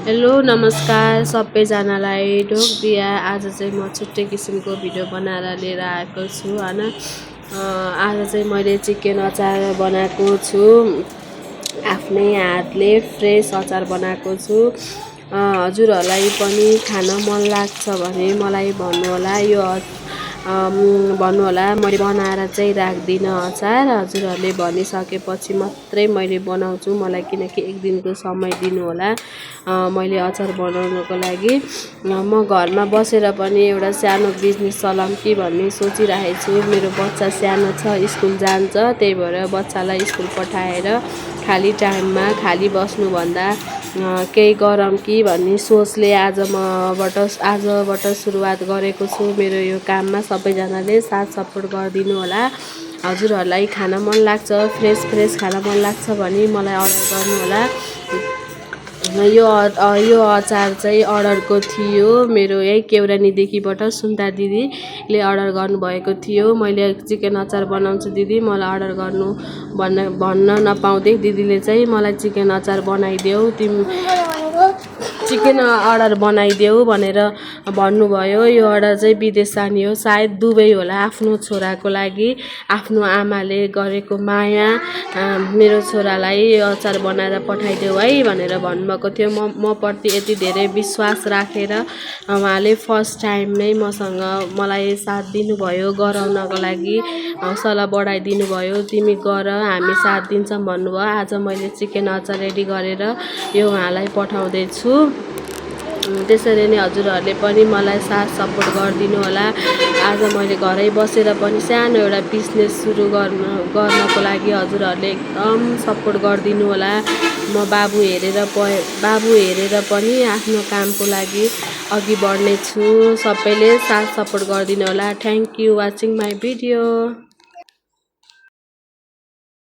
Hello नमस्कार सबैजनालाई ढोकदिया। आज चाहिँ म छुट्टै किसिमको भिडियो बनाएर लिएर आएको छु हैन। आज चाहिँ मैले चिकन अचार बनाएको छु, आफ्नै हातले फ्रेस अचार बनाएको छु। हजुरहरूलाई पनि खान मन लाग्छ भने मलाई भन्नु होला, मैले बनाएर चाहिँ राख्दिनँ अचार। हजुरहरूले भनिसकेपछि मात्रै मैले बनाउँछु, मलाई किनकि एक दिनको समय दिनु होला मैले अचार बनाउनको लागि। म घरमा बसेर पनि एउटा सानो बिजनेस चलाऊँ कि भन्ने सोचिरहेको छु। मेरो बच्चा सानो छ, स्कुल जान्छ, त्यही भएर बच्चालाई स्कुल पठाएर खाली टाइममा खाली बस्नुभन्दा केही गरौँ कि भन्ने सोचले आजबाट सुरुवात गरेको छु मेरो यो काममा। सबैजनाले साथ सपोर्ट गरिदिनु होला। हजुरहरूलाई खान मन लाग्छ, फ्रेस खान मन लाग्छ भने मलाई अर्डर गर्नु होला। यो अचार चाहिँ अर्डरको थियो, मेरो यही केौरानीदेखिबाट सुन्ता दिदीले अर्डर गर्नुभएको थियो। मैले चिकन अचार बनाउँछु दिदी, मलाई अर्डर गर्नु भन्न नपाउँदै दिदीले चाहिँ मलाई चिकन अचार बनाइदेऊ, चिकन अर्डर बनाइदेऊ भनेर भन्नुभयो। यो अर्डर चाहिँ विदेश जाने हो, सायद दुबई होला। आफ्नो छोराको लागि आफ्नो आमाले गरेको माया, मेरो छोरालाई अचार बनाएर पठाइदेऊ है भनेर भन्नुभएको थियो। म प्रति यति धेरै विश्वास राखेर उहाँले फर्स्ट टाइम नै मलाई साथ दिनुभयो, गराउनको लागि हौसला बढाइदिनु भयो। तिमी गर, हामी साथ दिन्छौँ भन्नुभयो। आज मैले चिकन अचार रेडी गरेर यो उहाँलाई पठाउँदैछु। त्यसरी नै हजुरहरूले पनि मलाई साथ सपोर्ट गरिदिनु होला। आज मैले घरै बसेर पनि सानो एउटा बिजनेस सुरु गर्नको लागि हजुरहरूले एकदम सपोर्ट गरिदिनु होला। म बाबु हेरेर पनि आफ्नो कामको लागि अघि बढ्ने छु। सबैले साथ सपोर्ट गरिदिनु होला। Thank you watching my video.